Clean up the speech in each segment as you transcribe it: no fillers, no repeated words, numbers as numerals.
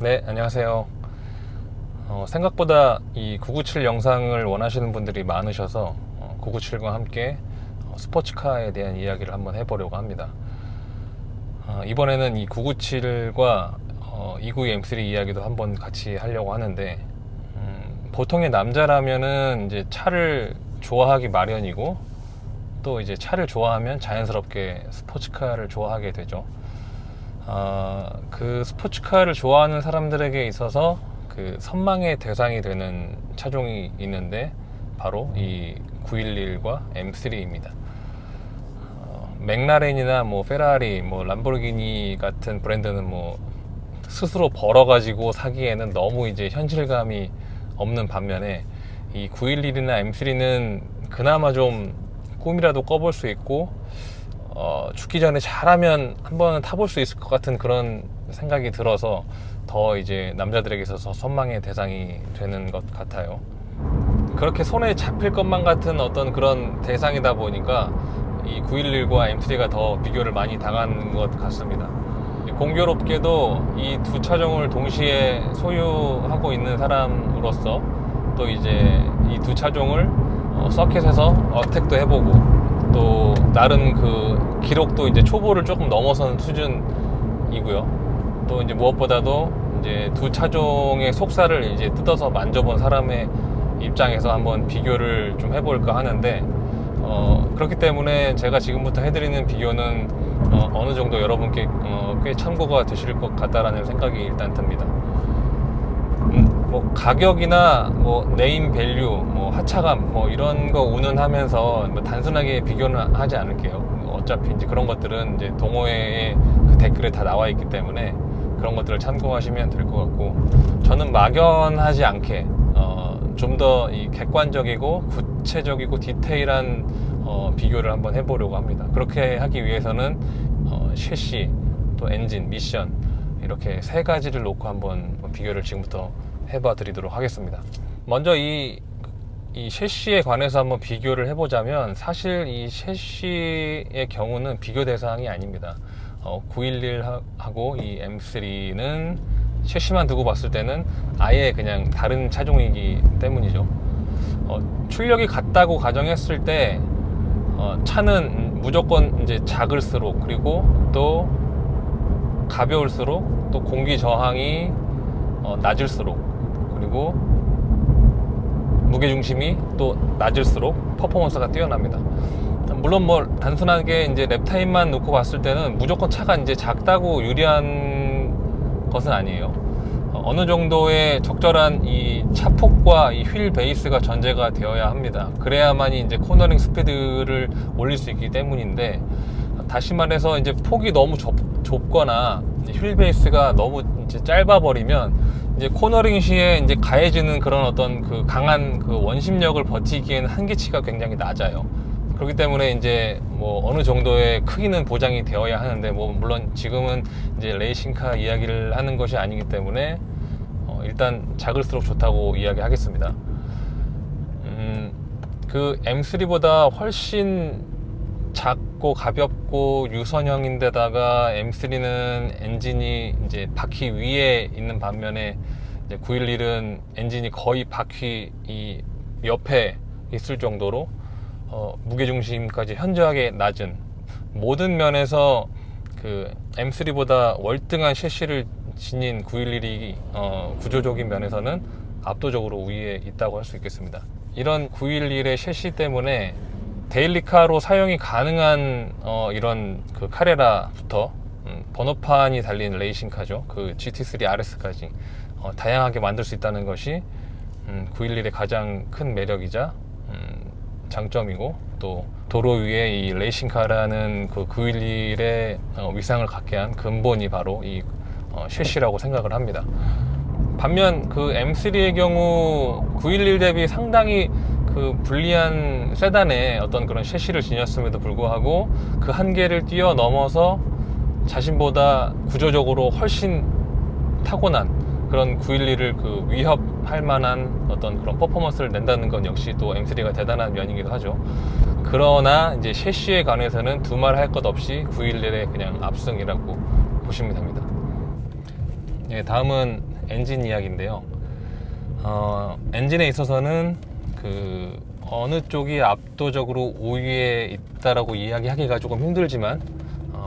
네, 안녕하세요. 생각보다 이 997 영상을 원하시는 분들이 많으셔서 997과 함께 스포츠카에 대한 이야기를 한번 해보려고 합니다. 이번에는 이 997과 292 M3 이야기도 한번 같이 하려고 하는데, 보통의 남자라면은 이제 차를 좋아하기 마련이고, 또 이제 차를 좋아하면 자연스럽게 스포츠카를 좋아하게 되죠. 그 스포츠카를 좋아하는 사람들에게 있어서 그 선망의 대상이 되는 차종이 있는데 바로 이 911과 M3입니다. 맥라렌이나 뭐 페라리, 뭐 람보르기니 같은 브랜드는 뭐 스스로 벌어가지고 사기에는 너무 이제 현실감이 없는 반면에 이 911이나 M3는 그나마 좀 꿈이라도 꿔볼 수 있고 죽기 전에 잘하면 한 번은 타볼 수 있을 것 같은 그런 생각이 들어서 더 이제 남자들에게 있어서 선망의 대상이 되는 것 같아요. 그렇게 손에 잡힐 것만 같은 어떤 그런 대상이다 보니까 이 911과 M3가 더 비교를 많이 당하는 것 같습니다. 공교롭게도 이 두 차종을 동시에 소유하고 있는 사람으로서 또 이제 이 두 차종을 서킷에서 어택도 해보고 또 나름 그 기록도 이제 초보를 조금 넘어선 수준이고요. 또 이제 무엇보다도 이제 두 차종의 속살을 이제 뜯어서 만져본 사람의 입장에서 한번 비교를 좀 해볼까 하는데, 그렇기 때문에 제가 지금부터 해드리는 비교는 어느 정도 여러분께 꽤 참고가 되실 것 같다라는 생각이 일단 듭니다. 뭐 가격이나 뭐 네임 밸류, 뭐 하차감 뭐 이런 거 운운하면서 뭐 단순하게 비교는 하지 않을게요. 어차피 이제 그런 것들은 이제 동호회의 그 댓글에 다 나와 있기 때문에 그런 것들을 참고하시면 될 것 같고, 저는 막연하지 않게 좀 더 이 객관적이고 구체적이고 디테일한 비교를 한번 해보려고 합니다. 그렇게 하기 위해서는 셰시, 또 엔진, 미션 이렇게 세 가지를 놓고 한번 비교를 지금부터 해봐 드리도록 하겠습니다. 먼저 이 셰시에 관해서 한번 비교를 해보자면, 사실 이 셰시의 경우는 비교 대상이 아닙니다. 911하고 이 M3는 셰시만 두고 봤을 때는 아예 그냥 다른 차종이기 때문이죠. 출력이 같다고 가정했을 때 차는 무조건 이제 작을수록, 그리고 또 가벼울수록, 또 공기 저항이 낮을수록, 그리고 무게중심이 또 낮을수록 퍼포먼스가 뛰어납니다. 물론 뭐 단순하게 이제 랩타임만 놓고 봤을 때는 무조건 차가 이제 작다고 유리한 것은 아니에요. 어느 정도의 적절한 이 차폭과 이 휠 베이스가 전제가 되어야 합니다. 그래야만이 이제 코너링 스피드를 올릴 수 있기 때문인데, 다시 말해서 이제 폭이 너무 좁거나 휠 베이스가 너무 이제 짧아 버리면 이제 코너링 시에 이제 가해지는 그런 어떤 그 강한 그 원심력을 버티기에는 한계치가 굉장히 낮아요. 그렇기 때문에 이제 뭐 어느 정도의 크기는 보장이 되어야 하는데, 뭐 물론 지금은 이제 레이싱카 이야기를 하는 것이 아니기 때문에 일단 작을수록 좋다고 이야기하겠습니다. 그 M3보다 훨씬 작고 가볍고 유선형인데다가 M3는 엔진이 이제 바퀴 위에 있는 반면에 이제 911은 엔진이 거의 바퀴 이 옆에 있을 정도로 무게중심까지 현저하게 낮은, 모든 면에서 그 M3보다 월등한 셰시를 지닌 911이 구조적인 면에서는 압도적으로 위에 있다고 할 수 있겠습니다. 이런 911의 셰시 때문에 데일리카로 사용이 가능한 이런 그 카레라부터 번호판이 달린 레이싱카죠. 그 GT3 RS까지 다양하게 만들 수 있다는 것이 911의 가장 큰 매력이자 장점이고, 또 도로 위에 이 레이싱카라는 그 911의 위상을 갖게 한 근본이 바로 이 셰시라고 생각을 합니다. 반면 그 M3의 경우 911 대비 상당히 그 불리한 세단의 어떤 그런 셰시를 지녔음에도 불구하고 그 한계를 뛰어넘어서 자신보다 구조적으로 훨씬 타고난 그런 911을 그 위협할 만한 어떤 그런 퍼포먼스를 낸다는 건 역시 또 M3가 대단한 면이기도 하죠. 그러나 이제 셰시에 관해서는 두말 할 것 없이 911의 그냥 압승이라고 보시면 됩니다. 예, 다음은 엔진 이야기인데요. 엔진에 있어서는 그 어느 쪽이 압도적으로 우위에 있다라고 이야기하기가 조금 힘들지만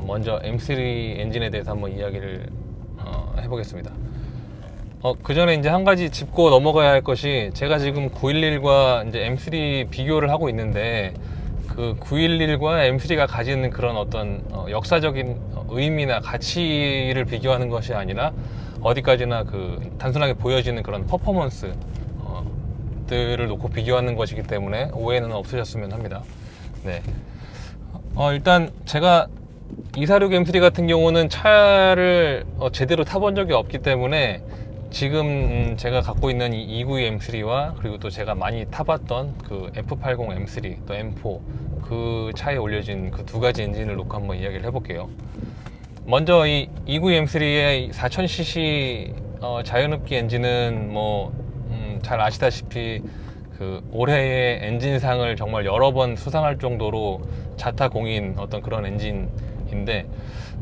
먼저 M3 엔진에 대해서 한번 이야기를 해보겠습니다. 그 전에 이제 한 가지 짚고 넘어가야 할 것이, 제가 지금 911과 이제 M3 비교를 하고 있는데, 그 911과 M3가 가지는 그런 어떤 역사적인 의미나 가치를 비교하는 것이 아니라 어디까지나 그 단순하게 보여지는 그런 퍼포먼스 들을 놓고 비교하는 것이기 때문에 오해는 없으셨으면 합니다. 네. 일단 제가 246 M3 같은 경우는 차를 제대로 타본 적이 없기 때문에 지금 제가 갖고 있는 이 292 M3와 그리고 또 제가 많이 타봤던 그 F80 M3 또 M4 그 차에 올려진 그 두 가지 엔진을 놓고 한번 이야기를 해볼게요. 먼저 이 292 M3의 4000cc 자연흡기 엔진은 잘 아시다시피 그 올해의 엔진상을 정말 여러 번 수상할 정도로 자타공인 어떤 그런 엔진인데,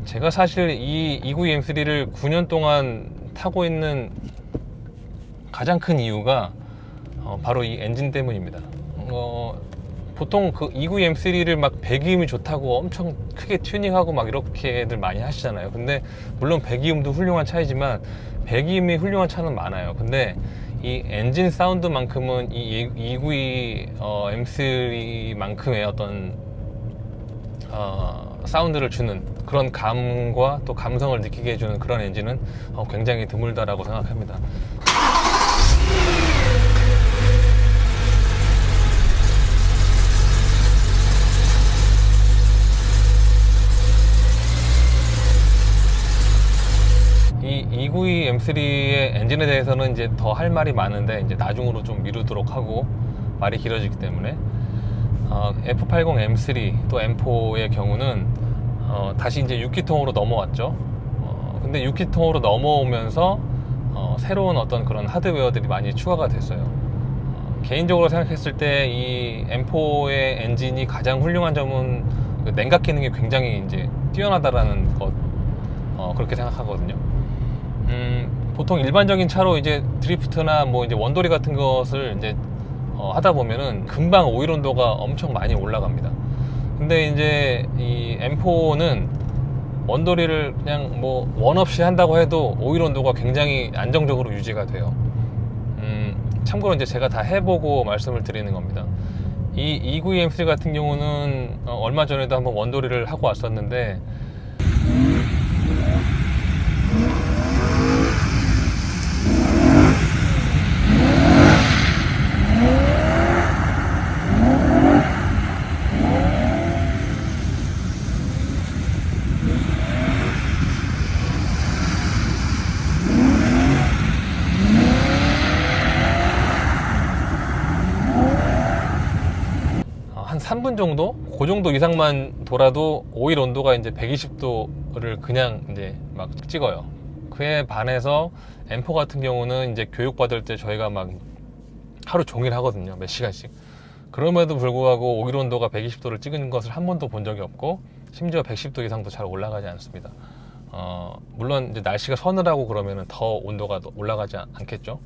제가 사실 이 292 M3를 9년 동안 타고 있는 가장 큰 이유가 바로 이 엔진 때문입니다. 보통 그 292 M3를 막 배기음이 좋다고 엄청 크게 튜닝하고 막 이렇게들 많이 하시잖아요. 근데 물론 배기음도 훌륭한 차이지만 배기음이 훌륭한 차는 많아요. 근데 이 엔진 사운드만큼은 이 292 M3만큼의 어떤 사운드를 주는 그런 감과 또 감성을 느끼게 해주는 그런 엔진은 굉장히 드물다라고 생각합니다. 이 292 M3의 엔진에 대해서는 이제 더 할 말이 많은데 이제 나중으로 좀 미루도록 하고, 말이 길어지기 때문에 F80 M3 또 M4의 경우는 다시 이제 6기통으로 넘어왔죠. 근데 6기통으로 넘어오면서 새로운 어떤 그런 하드웨어들이 많이 추가가 됐어요. 개인적으로 생각했을 때 이 M4의 엔진이 가장 훌륭한 점은 그 냉각 기능이 굉장히 이제 뛰어나다라는 것, 그렇게 생각하거든요. 보통 일반적인 차로 이제 드리프트나 뭐 이제 원거리 같은 것을 이제 하다 보면은 금방 오일 온도가 엄청 많이 올라갑니다. 근데 이제 이 M4는 원거리를 그냥 뭐 원 없이 한다고 해도 오일 온도가 굉장히 안정적으로 유지가 돼요. 참고로 이제 제가 다 해보고 말씀을 드리는 겁니다. 이 292 M3 같은 경우는 얼마 전에도 한번 원거리를 하고 왔었는데, 한 3분 정도? 그 정도 이상만 돌아도 오일 온도가 이제 120도를 그냥 이제 막 찍어요. 그에 반해서 M4 같은 경우는 이제 교육받을 때 저희가 막 하루 종일 하거든요. 몇 시간씩. 그럼에도 불구하고 오일 온도가 120도를 찍은 것을 한 번도 본 적이 없고, 심지어 110도 이상도 잘 올라가지 않습니다. 물론 이제 날씨가 서늘하고 그러면은 더 온도가 올라가지 않겠죠.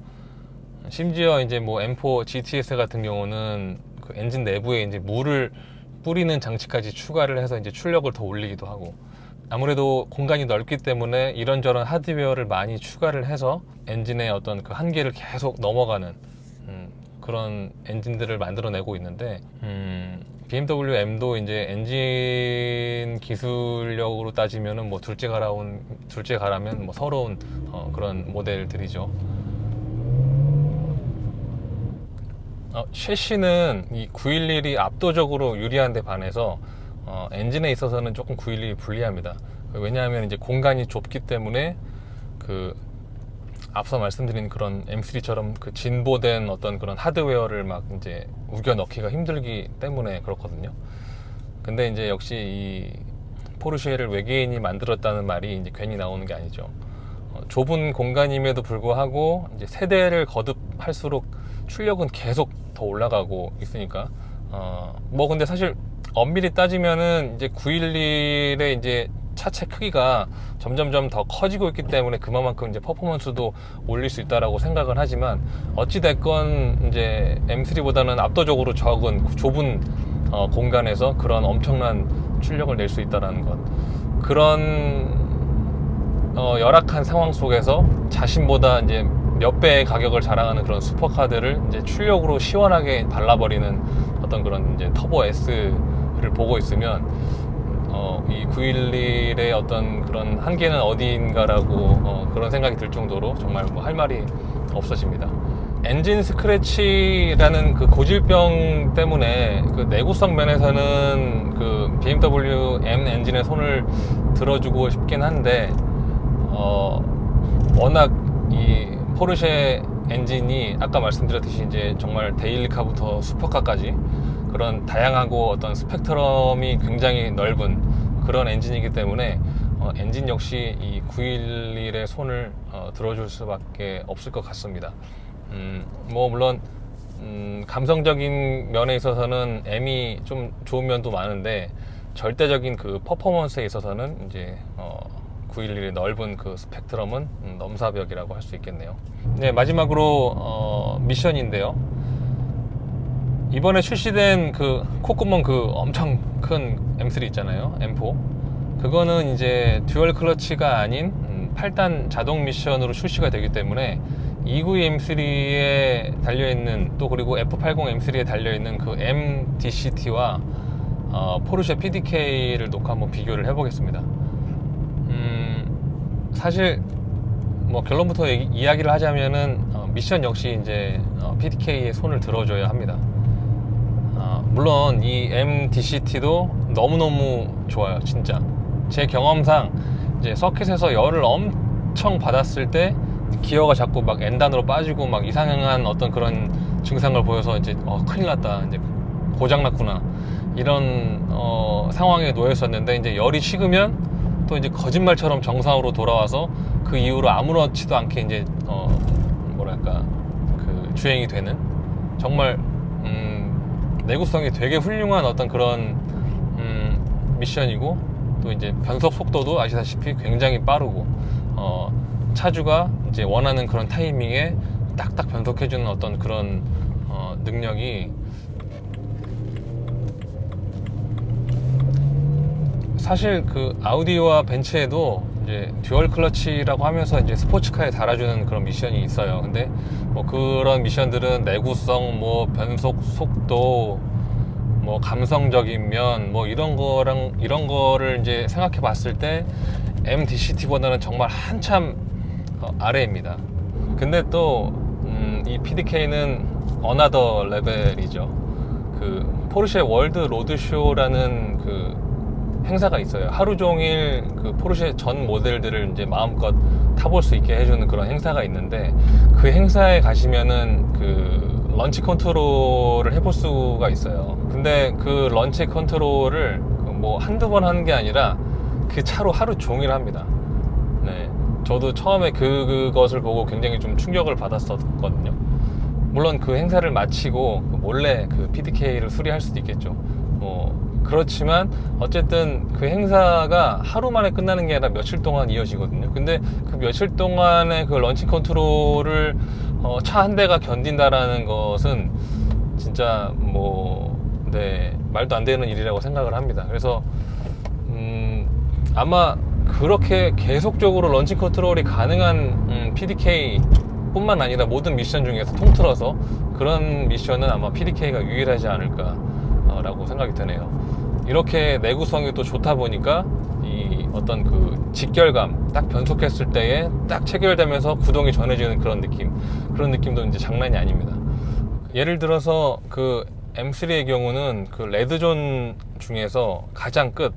심지어 이제 뭐 M4 GTS 같은 경우는 그 엔진 내부에 이제 물을 뿌리는 장치까지 추가를 해서 이제 출력을 더 올리기도 하고, 아무래도 공간이 넓기 때문에 이런저런 하드웨어를 많이 추가를 해서 엔진의 어떤 그 한계를 계속 넘어가는 그런 엔진들을 만들어내고 있는데, BMW M도 이제 엔진 기술력으로 따지면은 뭐 둘째 가라면 뭐 서러운 그런 모델들이죠. 셰시는 이 911이 압도적으로 유리한 데 반해서 엔진에 있어서는 조금 911이 불리합니다. 왜냐하면 이제 공간이 좁기 때문에 그 앞서 말씀드린 그런 M3처럼 그 진보된 어떤 그런 하드웨어를 막 이제 우겨 넣기가 힘들기 때문에 그렇거든요. 근데 이제 역시 이 포르쉐를 외계인이 만들었다는 말이 이제 괜히 나오는 게 아니죠. 좁은 공간임에도 불구하고 이제 세대를 거듭할수록 출력은 계속 더 올라가고 있으니까 뭐 근데 사실 엄밀히 따지면은 이제 911의 이제 차체 크기가 점점점 더 커지고 있기 때문에 그만큼 이제 퍼포먼스도 올릴 수 있다라고 생각을 하지만, 어찌 됐건 이제 M3보다는 압도적으로 적은 좁은 공간에서 그런 엄청난 출력을 낼 수 있다라는 것, 그런 열악한 상황 속에서 자신보다 이제 몇 배의 가격을 자랑하는 그런 슈퍼카들을 이제 출력으로 시원하게 발라버리는 어떤 그런 이제 터보 S를 보고 있으면 이 911의 어떤 그런 한계는 어디인가라고 그런 생각이 들 정도로 정말 뭐 할 말이 없어집니다. 엔진 스크래치라는 그 고질병 때문에 그 내구성 면에서는 그 BMW M 엔진에 손을 들어주고 싶긴 한데, 워낙 이 포르쉐 엔진이 아까 말씀드렸듯이 이제 정말 데일리카부터 슈퍼카까지 그런 다양하고 어떤 스펙트럼이 굉장히 넓은 그런 엔진이기 때문에 엔진 역시 이 911의 손을 들어줄 수밖에 없을 것 같습니다. 뭐 물론 감성적인 면에 있어서는 M이 좀 좋은 면도 많은데, 절대적인 그 퍼포먼스에 있어서는 이제 911의 넓은 그 스펙트럼은 넘사벽이라고 할 수 있겠네요. 네, 마지막으로 미션인데요. 이번에 출시된 그 콧구멍 그 엄청 큰 M3 있잖아요, M4. 그거는 이제 듀얼 클러치가 아닌 8단 자동 미션으로 출시가 되기 때문에 292 M3에 달려있는, 또 그리고 F80 M3에 달려있는 그 MDCT와 포르쉐 PDK를 놓고 한번 비교를 해보겠습니다. 사실 뭐 결론부터 이야기를 하자면은 미션 역시 이제 PDK에 손을 들어줘야 합니다. 물론 이 MDCT도 너무너무 좋아요, 진짜. 제 경험상 이제 서킷에서 열을 엄청 받았을 때 기어가 자꾸 막 N단으로 빠지고 막 이상한 어떤 그런 증상을 보여서 이제 큰일 났다, 이제 고장 났구나, 이런 상황에 놓였었는데, 이제 열이 식으면 또 이제 거짓말처럼 정상으로 돌아와서 그 이후로 아무렇지도 않게 이제 뭐랄까 그 주행이 되는, 정말 내구성이 되게 훌륭한 어떤 그런 미션이고, 또 이제 변속 속도도 아시다시피 굉장히 빠르고, 차주가 이제 원하는 그런 타이밍에 딱딱 변속해주는 어떤 그런 능력이, 사실 그 아우디와 벤츠에도 이제 듀얼 클러치라고 하면서 이제 스포츠카에 달아주는 그런 미션이 있어요. 근데 뭐 그런 미션들은 내구성, 뭐 변속 속도, 뭐 감성적인 면, 뭐 이런 거를 이제 생각해 봤을 때 MDCT보다는 정말 한참 아래입니다. 근데 또 이 PDK는 어나더 레벨이죠. 그 포르쉐 월드 로드쇼라는 그 행사가 있어요. 하루 종일 그 포르쉐 전 모델들을 이제 마음껏 타볼 수 있게 해주는 그런 행사가 있는데, 그 행사에 가시면은 그 런치 컨트롤을 해볼 수가 있어요. 근데 그 런치 컨트롤을 뭐 한두 번 하는 게 아니라 그 차로 하루 종일 합니다. 네, 저도 처음에 그것을 보고 굉장히 좀 충격을 받았었거든요. 물론 그 행사를 마치고 몰래 그 PDK를 수리할 수도 있겠죠. 그렇지만 어쨌든 그 행사가 하루 만에 끝나는 게 아니라 며칠 동안 이어지거든요. 근데 그 며칠 동안의 그 런치 컨트롤을 차 한 대가 견딘다라는 것은 진짜 말도 안 되는 일이라고 생각을 합니다. 그래서 아마 그렇게 계속적으로 런치 컨트롤이 가능한 PDK 뿐만 아니라 모든 미션 중에서 통틀어서 그런 미션은 아마 PDK가 유일하지 않을까 라고 생각이 드네요. 이렇게 내구성이 또 좋다 보니까 이 어떤 그 직결감, 딱 변속했을 때에 딱 체결되면서 구동이 전해지는 그런 느낌도 이제 장난이 아닙니다. 예를 들어서 그 M3의 경우는 그 레드존 중에서 가장 끝,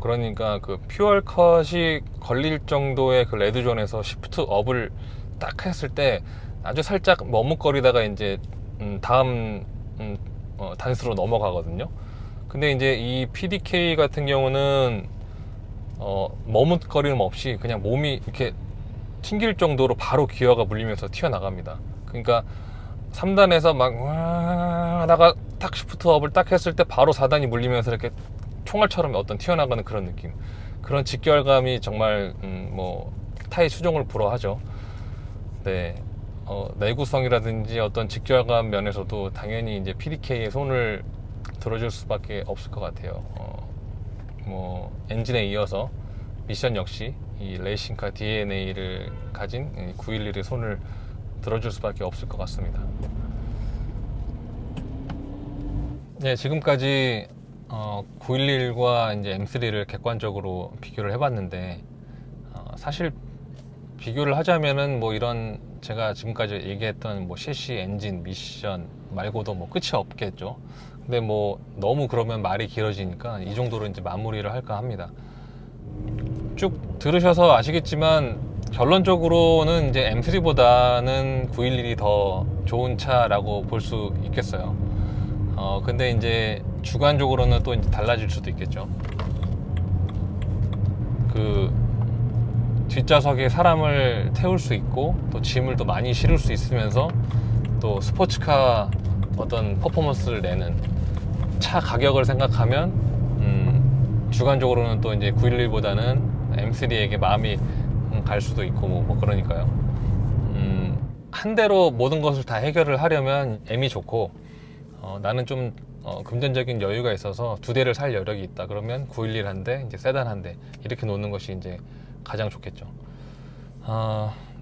그러니까 그 퓨얼 컷이 걸릴 정도의 그 레드존에서 시프트 업을 딱 했을 때 아주 살짝 머뭇거리다가 이제 다음 단수로 넘어가거든요. 근데 이제 이 PDK 같은 경우는 머뭇거림 없이 그냥 몸이 이렇게 튕길 정도로 바로 기어가 물리면서 튀어나갑니다. 그러니까 3단에서 막 하다가 딱 시프트 업을 딱 했을 때 바로 4단이 물리면서 이렇게 총알처럼 어떤 튀어나가는 그런 느낌. 그런 직결감이 정말 뭐 타의 수종을 불허하죠. 네, 내구성이라든지 어떤 직결감 면에서도 당연히 이제 PDK의 손을 들어줄 수밖에 없을 것 같아요. 뭐 엔진에 이어서 미션 역시 이 레이싱카 DNA를 가진 911의 손을 들어줄 수밖에 없을 것 같습니다. 네, 지금까지 911과 이제 M3를 객관적으로 비교를 해봤는데 사실 비교를 하자면은 뭐 이런 제가 지금까지 얘기했던 뭐 셰시, 엔진, 미션 말고도 뭐 끝이 없겠죠. 근데 뭐 너무 그러면 말이 길어지니까 이 정도로 이제 마무리를 할까 합니다. 쭉 들으셔서 아시겠지만 결론적으로는 이제 M3보다는 911이 더 좋은 차라고 볼 수 있겠어요. 근데 이제 주관적으로는 또 이제 달라질 수도 있겠죠. 그 뒷좌석에 사람을 태울 수 있고 또 짐을 또 많이 실을 수 있으면서 또 스포츠카 어떤 퍼포먼스를 내는 차 가격을 생각하면 주관적으로는 또 이제 911보다는 M3에게 마음이 갈 수도 있고 뭐 그러니까요. 한 대로 모든 것을 다 해결을 하려면 M이 좋고 나는 좀 금전적인 여유가 있어서 두 대를 살 여력이 있다 그러면 911 한 대, 이제 세단 한 대 이렇게 놓는 것이 이제 가장 좋겠죠.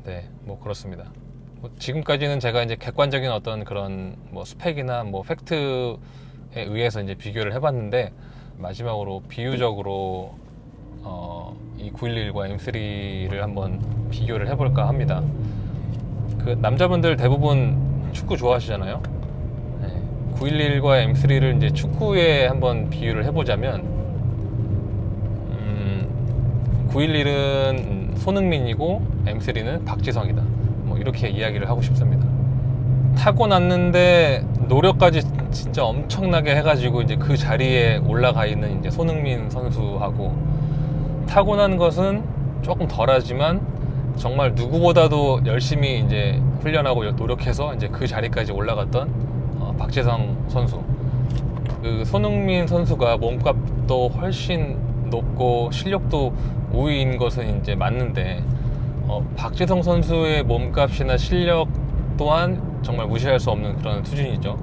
네, 뭐 그렇습니다. 지금까지는 제가 이제 객관적인 어떤 그런 뭐 스펙이나 뭐 팩트에 의해서 이제 비교를 해봤는데 마지막으로 비유적으로 이 911과 M3를 한번 비교를 해볼까 합니다. 그 남자분들 대부분 축구 좋아하시잖아요. 네, 911과 M3를 이제 축구에 한번 비유를 해보자면 911은 손흥민이고 M3는 박지성이다. 뭐 이렇게 이야기를 하고 싶습니다. 타고 났는데 노력까지 진짜 엄청나게 해가지고 이제 그 자리에 올라가 있는 이제 손흥민 선수하고 타고 난 것은 조금 덜하지만 정말 누구보다도 열심히 이제 훈련하고 노력해서 이제 그 자리까지 올라갔던 박지성 선수. 그 손흥민 선수가 몸값도 훨씬 높고 실력도 우위인 것은 이제 맞는데 박지성 선수의 몸값이나 실력 또한 정말 무시할 수 없는 그런 수준이죠.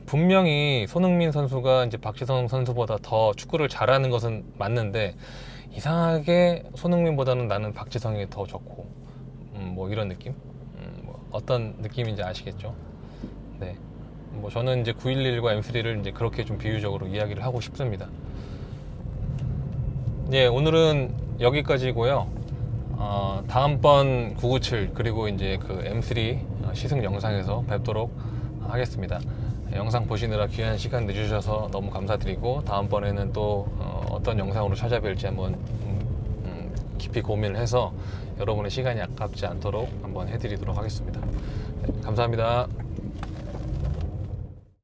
분명히 손흥민 선수가 이제 박지성 선수보다 더 축구를 잘하는 것은 맞는데 이상하게 손흥민보다는 나는 박지성이 더 좋고 뭐 이런 느낌? 뭐 어떤 느낌인지 아시겠죠? 네. 뭐 저는 이제 911과 M3를 이제 그렇게 좀 비유적으로 이야기를 하고 싶습니다. 예, 오늘은 여기까지고요. 다음번 997 그리고 이제 그 M3 시승 영상에서 뵙도록 하겠습니다. 영상 보시느라 귀한 시간 내주셔서 너무 감사드리고 다음번에는 또 어떤 영상으로 찾아뵐지 한번 깊이 고민을 해서 여러분의 시간이 아깝지 않도록 한번 해드리도록 하겠습니다. 네, 감사합니다.